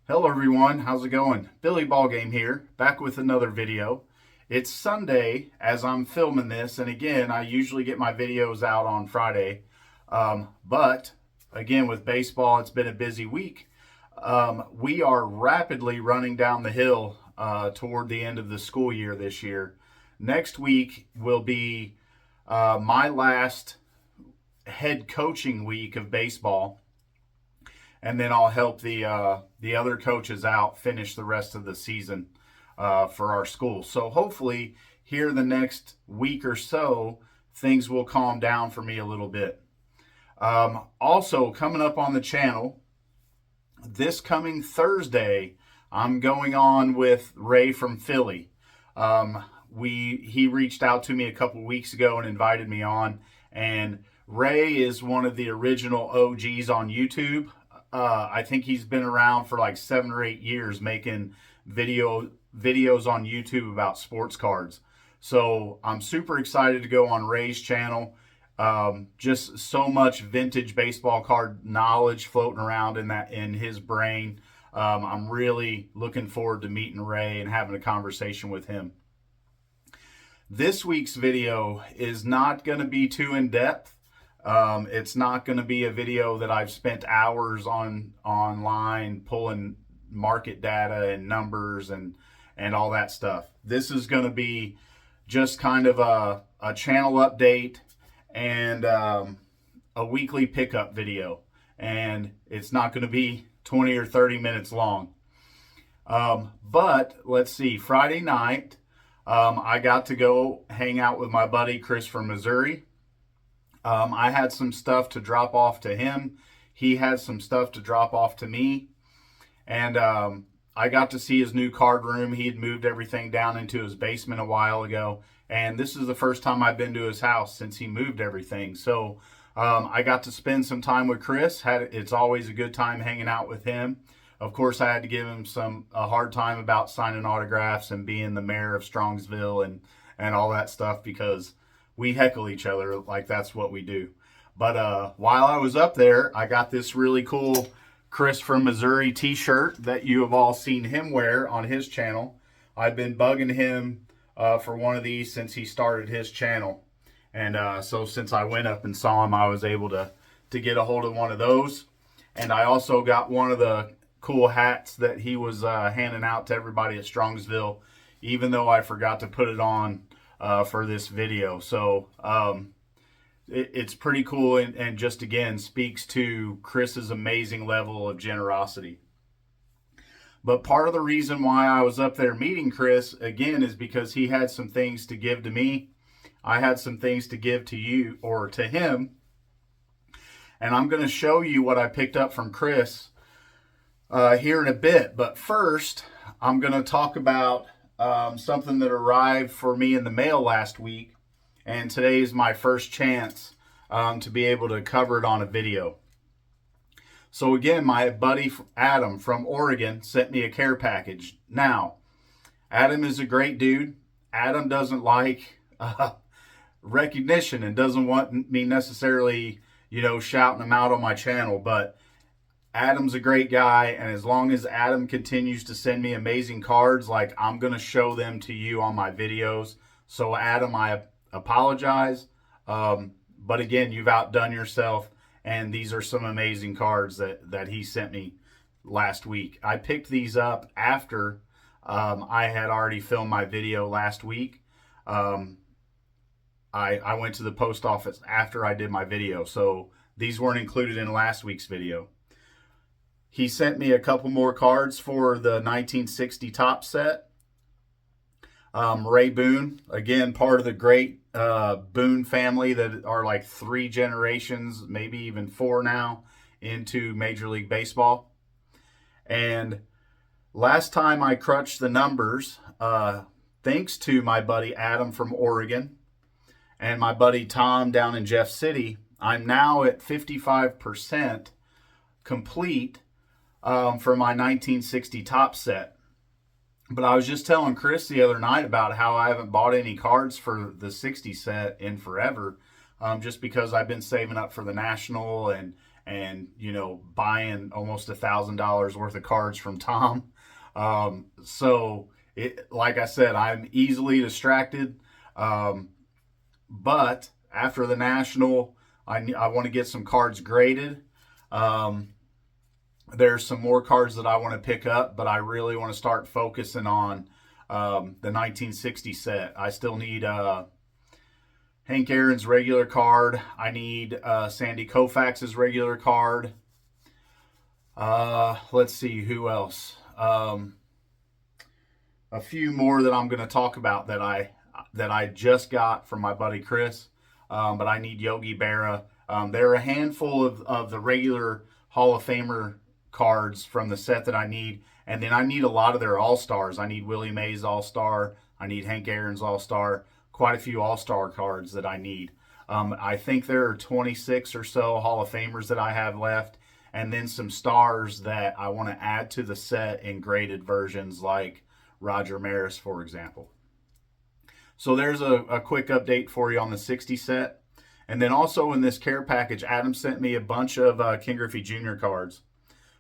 Hello everyone, how's it going? Billy Ballgame here, back with another video. It's Sunday as I'm filming this, and again, I usually get my videos out on Friday. But again, with baseball, it's been a busy week. We are rapidly running down the hill toward the end of the school year this year. Next week will be my last head coaching week of baseball. And then I'll help the other coaches out finish the rest of the season for our school. So hopefully here the next week or so, things will calm down for me a little bit. Also coming up on the channel, this coming Thursday, I'm going on with Ray from Philly. He reached out to me a couple weeks ago and invited me on. And Ray is one of the original OGs on YouTube. I think he's been around for like 7 or 8 years making videos on YouTube about sports cards. So I'm super excited to go on Ray's channel. Just so much vintage baseball card knowledge floating around in his brain. I'm really looking forward to meeting Ray and having a conversation with him. This week's video is not going to be too in-depth. It's not going to be a video that I've spent hours online pulling market data and numbers and all that stuff. This is going to be just kind of a channel update and a weekly pickup video. And it's not going to be 20 or 30 minutes long. But let's see, Friday night, I got to go hang out with my buddy Chris from Missouri. I had some stuff to drop off to him. He had some stuff to drop off to me. And I got to see his new card room. He had moved everything down into his basement a while ago. And this is the first time I've been to his house since he moved everything. So I got to spend some time with Chris. It's always a good time hanging out with him. Of course, I had to give him a hard time about signing autographs and being the mayor of Strongsville and all that stuff, because we heckle each other like that's what we do. But while I was up there, I got this really cool Chris from Missouri t-shirt that you have all seen him wear on his channel. I've been bugging him for one of these since he started his channel. And so since I went up and saw him, I was able to get a hold of one of those. And I also got one of the cool hats that he was handing out to everybody at Strongsville, even though I forgot to put it on for this video. So it's pretty cool, and just again speaks to Chris's amazing level of generosity. But part of the reason why I was up there meeting Chris again is because he had some things to give to me. I had some things to give to you, or to him. And I'm going to show you what I picked up from Chris here in a bit. But first, I'm going to talk about something that arrived for me in the mail last week, and today is my first chance to be able to cover it on a video. So again, my buddy Adam from Oregon sent me a care package. Now, Adam is a great dude. Adam doesn't like recognition and doesn't want me necessarily, shouting him out on my channel, but Adam's a great guy, and as long as Adam continues to send me amazing cards, like, I'm going to show them to you on my videos. So Adam, I apologize. But again, you've outdone yourself, and these are some amazing cards that he sent me last week. I picked these up after I had already filmed my video last week. I went to the post office after I did my video, so these weren't included in last week's video. He sent me a couple more cards for the 1960 top set. Ray Boone, again, part of the great Boone family that are like 3 generations, maybe even 4 now, into Major League Baseball. And last time I crunched the numbers, thanks to my buddy Adam from Oregon and my buddy Tom down in Jeff City, I'm now at 55% complete for my 1960 top set. But I was just telling Chris the other night about how I haven't bought any cards for the 60 set in forever, just because I've been saving up for the National and and, you know, buying almost $1,000 worth of cards from Tom. So like I said, I'm easily distracted. But after the National, I want to get some cards graded. There's some more cards that I want to pick up, but I really want to start focusing on the 1960 set. I still need Hank Aaron's regular card. I need Sandy Koufax's regular card. Let's see, who else? A few more that I'm going to talk about that I just got from my buddy Chris. But I need Yogi Berra. There are a handful of the regular Hall of Famer cards from the set that I need. And then I need a lot of their All-Stars. I need Willie Mays All-Star. I need Hank Aaron's All-Star. Quite a few All-Star cards that I need. I think there are 26 or so Hall of Famers that I have left. And then some stars that I want to add to the set in graded versions, like Roger Maris, for example. So there's a quick update for you on the 60 set. And then also in this care package, Adam sent me a bunch of Ken Griffey Jr. cards.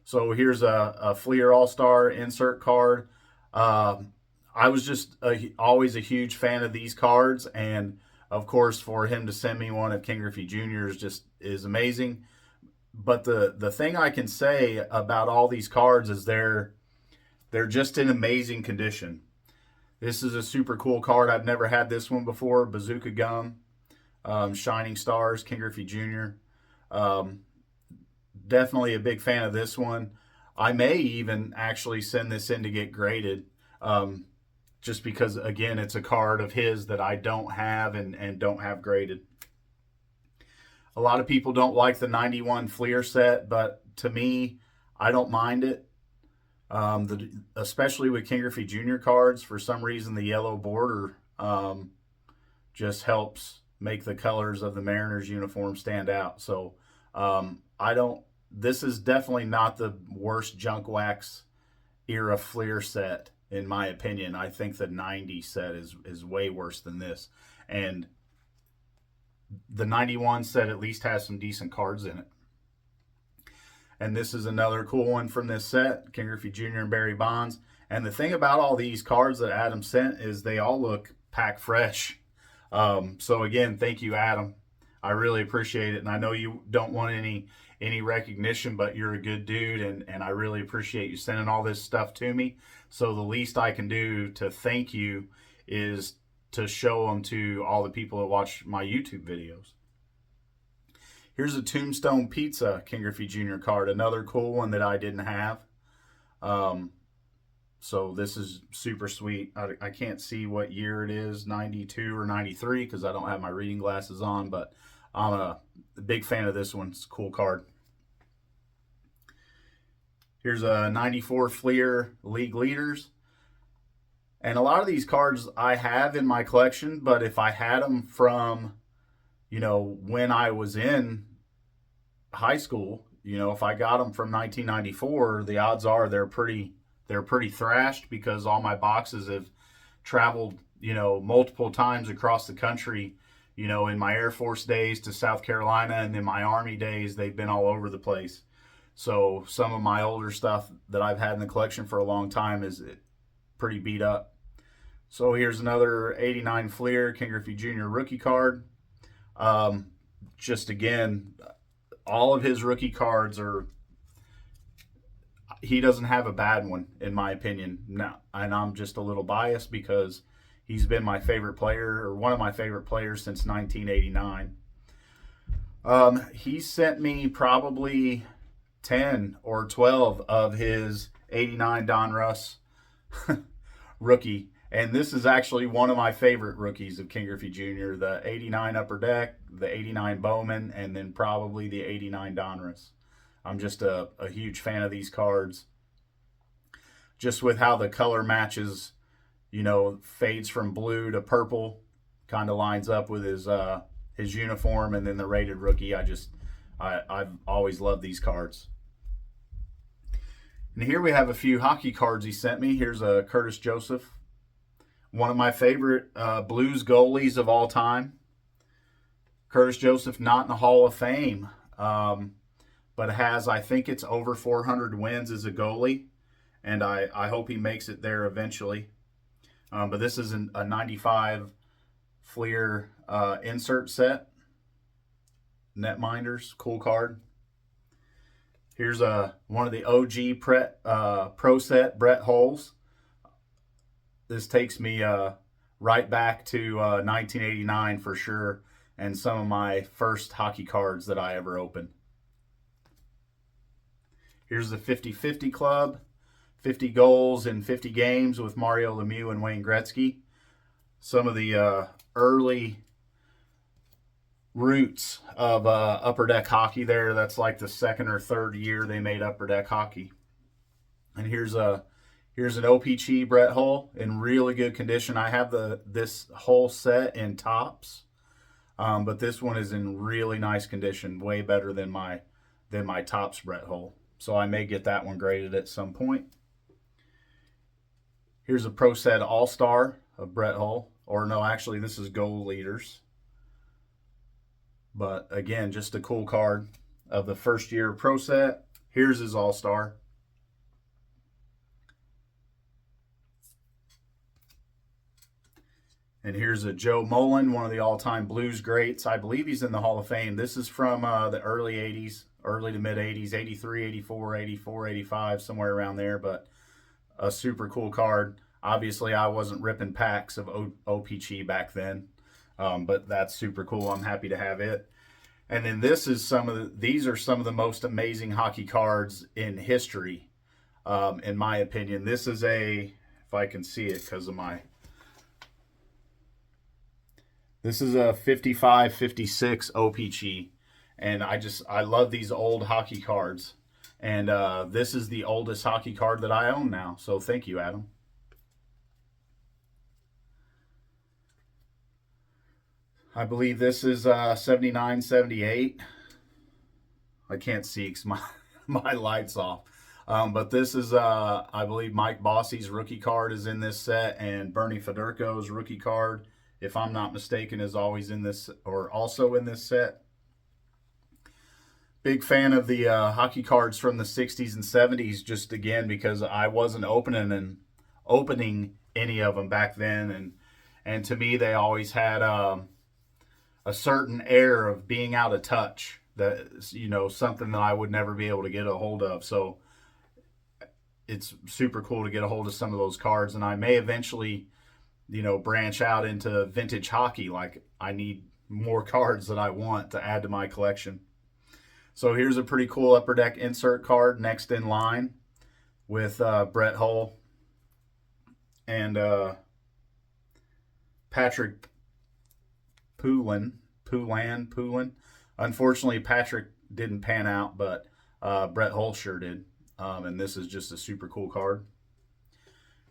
So here's a Fleer All-Star insert card. I was just always a huge fan of these cards. And, of course, for him to send me one of Ken Griffey Jr. is amazing. But the thing I can say about all these cards is they're just in amazing condition. This is a super cool card. I've never had this one before. Bazooka Gum, Shining Stars, Ken Griffey Jr. Definitely a big fan of this one. I may even actually send this in to get graded, just because, again, it's a card of his that I don't have and don't have graded. A lot of people don't like the 91 Fleer set, but to me, I don't mind it. Especially with Ken Griffey Jr. cards, for some reason the yellow border just helps make the colors of the Mariners uniform stand out. So this is definitely not the worst junk wax era Fleer set, in my opinion. I think the 90 set is way worse than this. And the 91 set at least has some decent cards in it. And this is another cool one from this set, Ken Griffey Jr. and Barry Bonds. And the thing about all these cards that Adam sent is they all look pack fresh. So again, thank you, Adam. I really appreciate it. And I know you don't want any recognition, but you're a good dude, and I really appreciate you sending all this stuff to me. So the least I can do to thank you is to show them to all the people that watch my YouTube videos. Here's a Tombstone Pizza Ken Griffey Jr. card, another cool one that I didn't have. So this is super sweet. I can't see what year it is, 92 or 93, because I don't have my reading glasses on, but I'm a big fan of this one. It's a cool card. Here's a 94 Fleer League Leaders. And a lot of these cards I have in my collection, but if I had them from, you know, when I was in high school, you know, if I got them from 1994, the odds are they're pretty thrashed, because all my boxes have traveled, you know, multiple times across the country. You know, in my Air Force days to South Carolina, and in my Army days, they've been all over the place. So some of my older stuff that I've had in the collection for a long time is pretty beat up. So here's another 89 Fleer Ken Griffey Jr. rookie card. Just again, all of his rookie cards he doesn't have a bad one, in my opinion. Now, and I'm just a little biased because he's been my favorite player, or one of my favorite players, since 1989. He sent me probably 10 or 12 of his 89 Don Russ rookie. And this is actually one of my favorite rookies of Ken Griffey Jr., the 89 Upper Deck, the 89 Bowman, and then probably the 89 Donruss. I'm just a huge fan of these cards. Just with how the color matches, you know, fades from blue to purple, kind of lines up with his uniform, and then the rated rookie. I've always loved these cards. And here we have a few hockey cards he sent me. Here's a Curtis Joseph, one of my favorite Blues goalies of all time. Curtis Joseph not in the Hall of Fame, but has, I think it's over 400 wins as a goalie, and I hope he makes it there eventually. But this is a 95 Fleer insert set. Netminders, cool card. Here's one of the OG Pro Set Brett Hulls. This takes me right back to 1989 for sure, and some of my first hockey cards that I ever opened. Here's the 50-50 Club, 50 goals in 50 games with Mario Lemieux and Wayne Gretzky. Some of the early roots of Upper Deck Hockey there. That's like the second or third year they made Upper Deck Hockey. And here's an OPC Brett Hull in really good condition. I have this whole set in tops, but this one is in really nice condition, way better than my tops Brett Hull. So I may get that one graded at some point. Here's a Pro Set All-Star of Brett Hull. Or no, actually this is Goal Leaders. But again, just a cool card of the first year Pro Set. Here's his All-Star. And here's a Joe Mullen, one of the all-time Blues greats. I believe he's in the Hall of Fame. This is from the early 80s, early to mid 80s, 83, 84, 84, 85, somewhere around there. But a super cool card. Obviously, I wasn't ripping packs of OPC back then. But that's super cool. I'm happy to have it. And then these are some of the most amazing hockey cards in history, in my opinion. This is if I can see it because of this is a 55-56 OPC. And I love these old hockey cards. And this is the oldest hockey card that I own now. So thank you, Adam. I believe this is 79, 78. I can't see because my light's off. But this is, I believe, Mike Bossy's rookie card is in this set, and Bernie Federko's rookie card, if I'm not mistaken, is always in this, or also in this set. Big fan of the hockey cards from the 60s and 70s, just again because I wasn't opening any of them back then, and to me they always had a certain air of being out of touch, that, you know, something that I would never be able to get a hold of. So it's super cool to get a hold of some of those cards, and I may eventually, you know, branch out into vintage hockey. Like, I need more cards that I want to add to my collection. So here's a pretty cool Upper Deck insert card next in line with Brett Hull and Patrick Poulin. Unfortunately, Patrick didn't pan out, but Brett Hull sure did. And this is just a super cool card.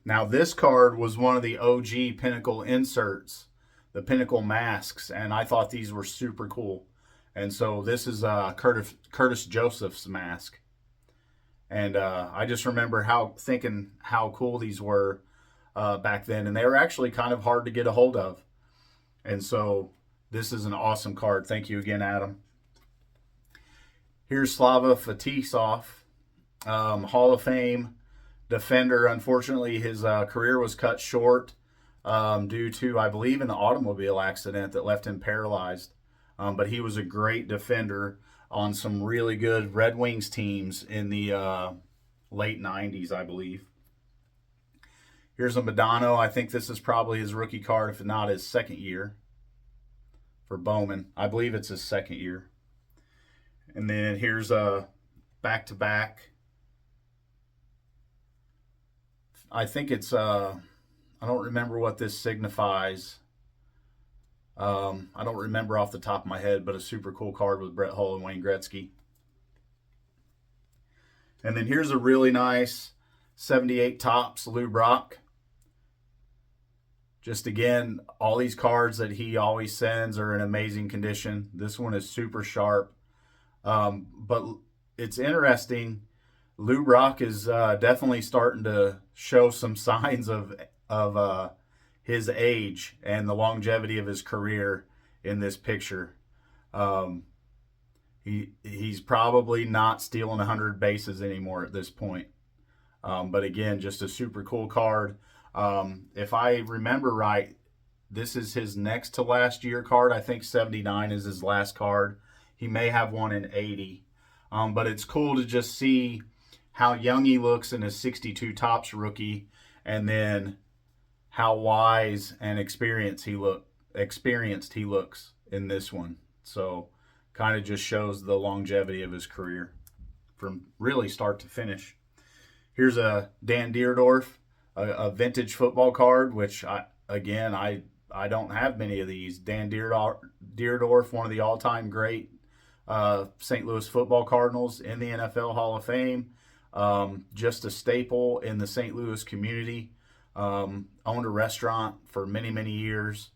Now, this card was one of the OG Pinnacle inserts, the Pinnacle masks, and I thought these were super cool. And so this is Curtis Joseph's mask. And I just remember thinking how cool these were back then. And they were actually kind of hard to get a hold of. And so this is an awesome card. Thank you again, Adam. Here's Slava Fetisov, Hall of Fame defender. Unfortunately, his career was cut short due to, I believe, an automobile accident that left him paralyzed. But he was a great defender on some really good Red Wings teams in the late 90s, I believe. Here's a Modano. I think this is probably his rookie card, if not his second year for Bowman. I believe it's his second year. And then here's a back-to-back. I think it's, I don't remember what this signifies. I don't remember off the top of my head, but a super cool card with Brett Hull and Wayne Gretzky. And then here's a really nice 78 Topps Lou Brock. Just again, all these cards that he always sends are in amazing condition. This one is super sharp. But it's interesting. Lou Brock is definitely starting to show some signs of his age and the longevity of his career in this picture. He's probably not stealing 100 bases anymore at this point. But again, just a super cool card. If I remember right, this is his next to last year card. I think 79 is his last card. He may have one in 80. But it's cool to just see how young he looks in his 62 Topps rookie, and then how wise and experienced he looks in this one. So kind of just shows the longevity of his career from really start to finish. Here's a Dan Dierdorf, a vintage football card, which I don't have many of these. Dan Dierdorf, one of the all-time great St. Louis football Cardinals in the NFL Hall of Fame. Just a staple in the St. Louis community. Owned a restaurant for many, many years.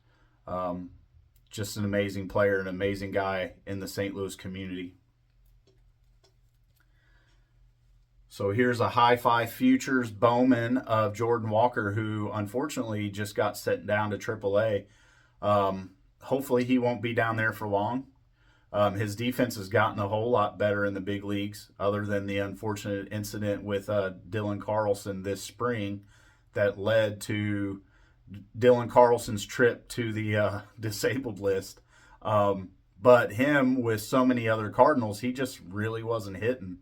Just an amazing player, an amazing guy in the St. Louis community. So here's a Hi-Fi Futures Bowman of Jordan Walker, who unfortunately just got sent down to AAA. Hopefully he won't be down there for long. His defense has gotten a whole lot better in the big leagues, other than the unfortunate incident with Dylan Carlson this spring that led to Dylan Carlson's trip to the disabled list. But him, with so many other Cardinals, he just really wasn't hitting.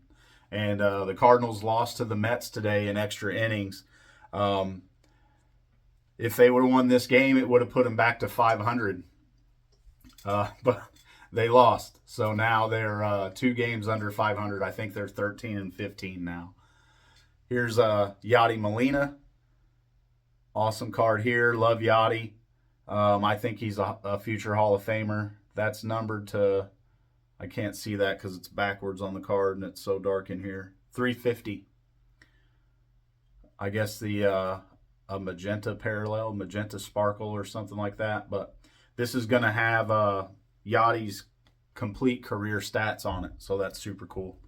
And the Cardinals lost to the Mets today in extra innings. If they would have won this game, it would have put them back to 500. But they lost. So now they're 2 games under 500. I think they're 13-15 now. Here's Yadi Molina. Awesome card here. Love Yadi. I think he's a future Hall of Famer. That's numbered to, I can't see that because it's backwards on the card and it's so dark in here. 350. I guess a magenta parallel, magenta sparkle or something like that. But this is going to have Yadi's complete career stats on it. So that's super cool.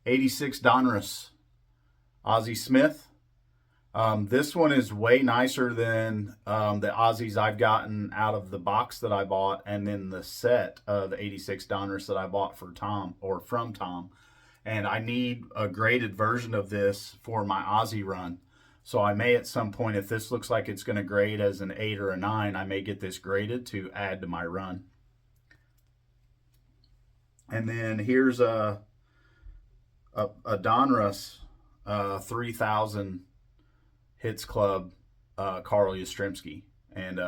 86 Donruss. Ozzie Smith. This one is way nicer than the Aussies I've gotten out of the box that I bought, and then the set of 86 Donruss that I bought for Tom, or from Tom. And I need a graded version of this for my Aussie run. So I may at some point, if this looks like it's going to grade as an 8 or a 9, I may get this graded to add to my run. And then here's a Donruss 3000 Hits Club, Carl Yastrzemski. And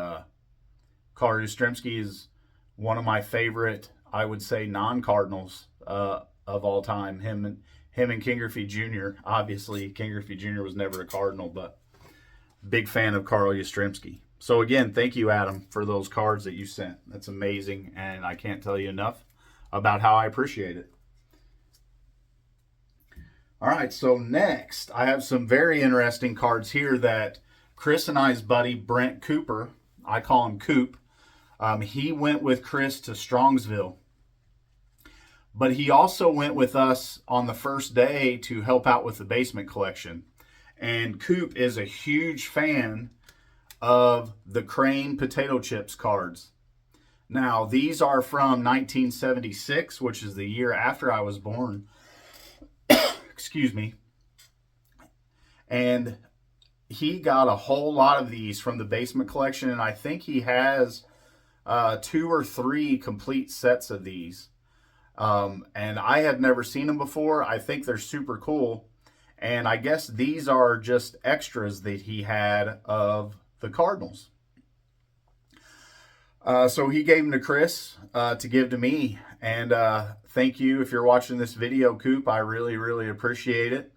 Carl Yastrzemski is one of my favorite, I would say, non-Cardinals of all time. Him and King Griffey Jr. Obviously, King Griffey Jr. was never a Cardinal, but big fan of Carl Yastrzemski. So again, thank you, Adam, for those cards that you sent. That's amazing, and I can't tell you enough about how I appreciate it. All right, so next, I have some very interesting cards here that Chris and I's buddy, Brent Cooper, I call him Coop, he went with Chris to Strongsville. But he also went with us on the first day to help out with the basement collection. And Coop is a huge fan of the Crane potato chips cards. Now, these are from 1976, which is the year after I was born. Excuse me. And he got a whole lot of these from the basement collection, and I think he has 2 or 3 complete sets of these. And I had never seen them before. I think they're super cool. And I guess these are just extras that he had of the Cardinals. So he gave them to Chris to give to me. And thank you if you're watching this video, Coop. I really, really appreciate it.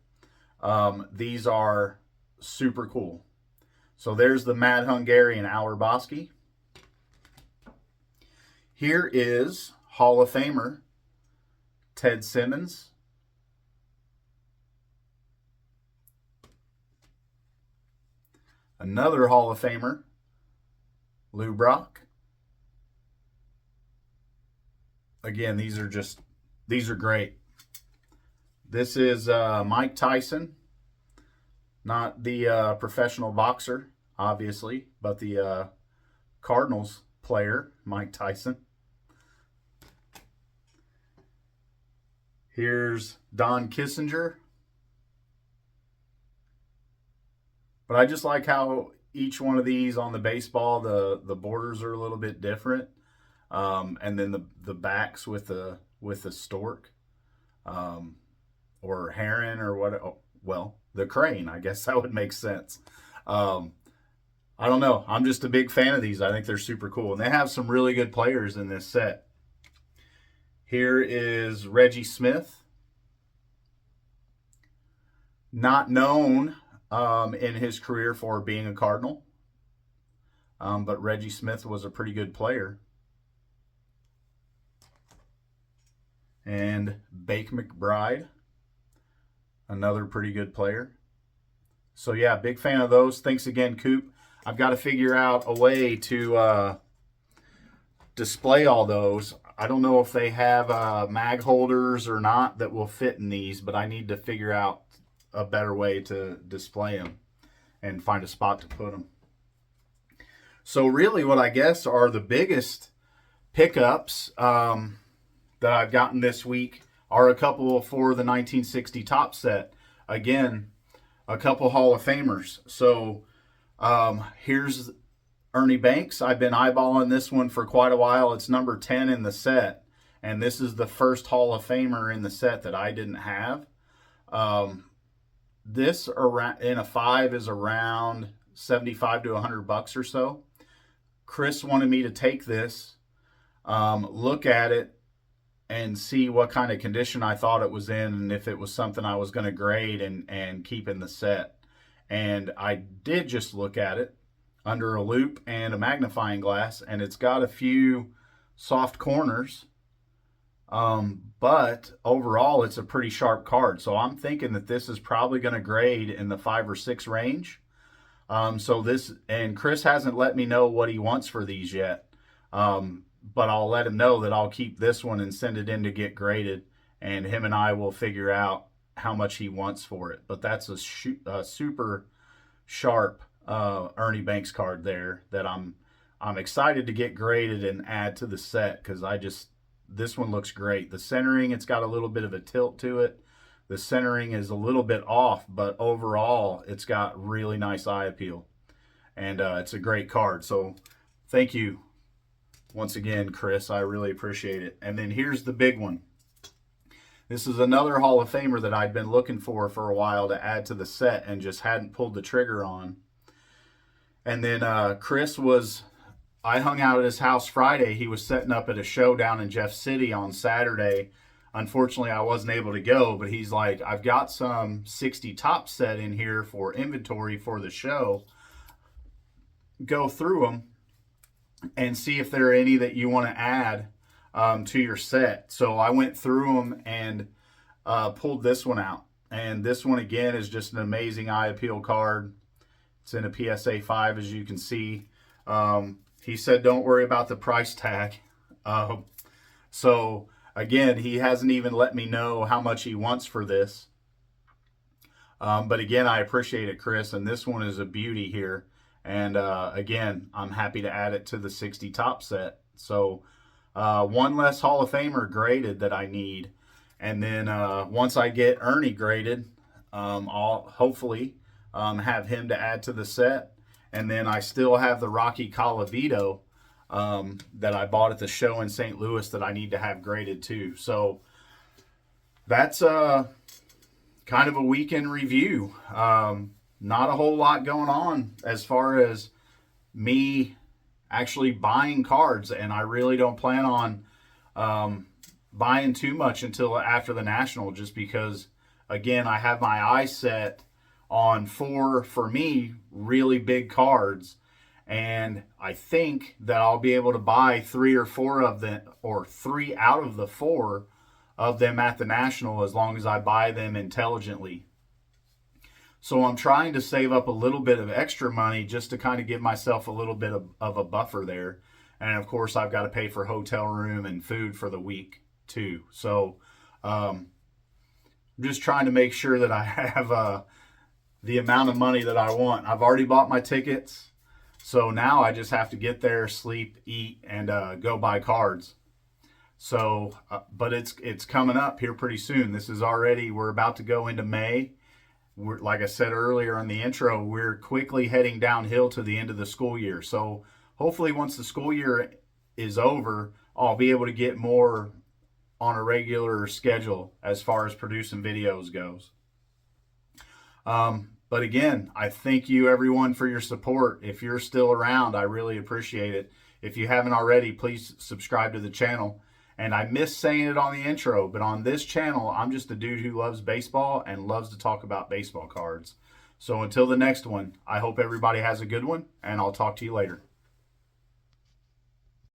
These are super cool. So there's the Mad Hungarian Auerbach. Here is Hall of Famer Ted Simmons. Another Hall of Famer, Lou Brock. Again, these are great. This is Mike Tyson, not the professional boxer, obviously, but the Cardinals player, Mike Tyson. Here's Don Kissinger. But I just like how each one of these on the baseball, the borders are a little bit different. And then the backs with the stork, or heron, or what? Oh, well, the crane. I guess that would make sense. I don't know. I'm just a big fan of these. I think they're super cool, and they have some really good players in this set. Here is Reggie Smith. Not known in his career for being a Cardinal, but Reggie Smith was a pretty good player. And Bake McBride, another pretty good player. So yeah, big fan of those. Thanks again, Coop. I've got to figure out a way to display all those. I don't know if they have mag holders or not that will fit in these, but I need to figure out a better way to display them and find a spot to put them. So really what I guess are the biggest pickups that I've gotten this week are a couple for the 1960 Top Set. Again, a couple Hall of Famers. So here's Ernie Banks. I've been eyeballing this one for quite a while. It's number 10 in the set, and this is the first Hall of Famer in the set that I didn't have. This around in a 5 is around $75 to $100 or so. Chris wanted me to take this, look at it, and see what kind of condition I thought it was in, and if it was something I was going to grade and keep in the set. And I did just look at it under a loop and a magnifying glass, and it's got a few soft corners, but overall it's a pretty sharp card. So I'm thinking that this is probably going to grade in the 5 or 6 range. So this, and Chris hasn't let me know what he wants for these yet, but I'll let him know that I'll keep this one and send it in to get graded, and him and I will figure out how much he wants for it. But that's a super sharp Ernie Banks card there that I'm excited to get graded and add to the set, because this one looks great. The centering, it's got a little bit of a tilt to it. The centering is a little bit off, but overall it's got really nice eye appeal, and it's a great card. So thank you once again, Chris. I really appreciate it. And then here's the big one. This is another Hall of Famer that I'd been looking for a while to add to the set and just hadn't pulled the trigger on. And then I hung out at his house Friday. He was setting up at a show down in Jeff City on Saturday. Unfortunately, I wasn't able to go, but he's like, I've got some 60 Top Set in here for inventory for the show. Go through them and see if there are any that you want to add to your set. So I went through them and pulled this one out. And this one, again, is just an amazing eye appeal card. It's in a PSA 5, as you can see. He said, don't worry about the price tag. So, again, he hasn't even let me know how much he wants for this. But, again, I appreciate it, Chris. And this one is a beauty here. And, again, I'm happy to add it to the 60 Top Set. So, one less Hall of Famer graded that I need. And then once I get Ernie graded, I'll hopefully have him to add to the set. And then I still have the Rocky Colavito that I bought at the show in St. Louis that I need to have graded too. So that's kind of a weekend review. Not a whole lot going on as far as me actually buying cards, and I really don't plan on buying too much until after the National, just because, again, I have my eyes set on 4, for me, really big cards, and I think that I'll be able to buy 3 or 4 of them, or 3 out of the 4 of them at the National, as long as I buy them intelligently. So I'm trying to save up a little bit of extra money just to kind of give myself a little bit of a buffer there. And of course, I've got to pay for hotel room and food for the week too. So I'm just trying to make sure that I have the amount of money that I want. I've already bought my tickets. So now I just have to get there, sleep, eat, and go buy cards. So, but it's coming up here pretty soon. We're about to go into May. Like I said earlier in the intro, we're quickly heading downhill to the end of the school year. So hopefully once the school year is over, I'll be able to get more on a regular schedule as far as producing videos goes. But again, I thank you everyone for your support. If you're still around, I really appreciate it. If you haven't already, please subscribe to the channel. And I miss saying it on the intro, but on this channel, I'm just a dude who loves baseball and loves to talk about baseball cards. So until the next one, I hope everybody has a good one, and I'll talk to you later.